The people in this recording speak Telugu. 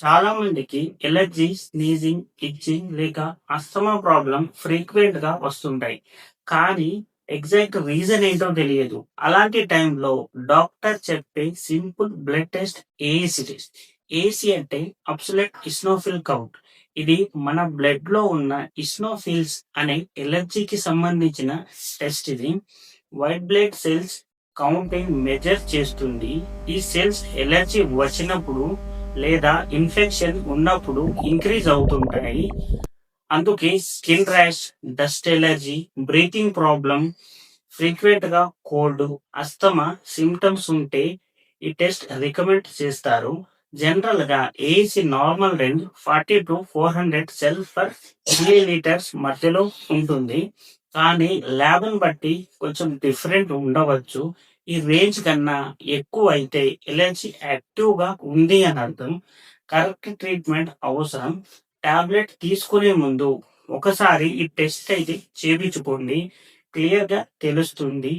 చాలా మందికి ఎలర్జీ, స్నీజింగ్, ఇచ్చింగ్ లేక అస్తమా ప్రాబ్లం ఫ్రీక్వెంట్ గా వస్తుంటాయి. కానీ ఎగ్జాక్ట్ రీజన్ ఏంటో తెలియదు. అలాంటి టైంలో డాక్టర్ చెప్పే simple blood test AEC test. AEC అంటే అబ్సల్యూట్ ఇస్నోఫిల్ కౌంట్. ఇది మన బ్లడ్ లో ఉన్న ఇస్నోఫిల్స్ అనే ఎలర్జీకి సంబంధించిన టెస్ట్ ఇది. White blood cells counting measure చేస్తుంది. ఈ సెల్స్ ఎలర్జీ వచ్చినప్పుడు లేదా ఇన్ఫెక్షన్ ఉన్నప్పుడు ఇంక్రీజ్ అవుతుంటాయి. అందుకే skin rash, dust allergy, breathing problem, frequent గా కోల్డ్, అస్తమా సిమ్టమ్స్ ఉంటే ఈ టెస్ట్ రికమెండ్ చేస్తారు. జనరల్ గా AC normal range 40 to 400 cell per మిలీలీటర్స్ మధ్యలో ఉంటుంది. కానీ ల్యాబ్ని బట్టి కొంచెం డిఫరెంట్ ఉండవచ్చు. ఈ రేంజ్ కన్నా ఎక్కువ అయితే ఎలర్జీ యాక్టివ్ గా ఉంది అని అర్థం. కరెక్ట్ ట్రీట్మెంట్ అవసరం. టాబ్లెట్ తీసుకునే ముందు ఒకసారి ఈ టెస్ట్ అయితే చేపించుకోండి. క్లియర్ గా తెలుస్తుంది.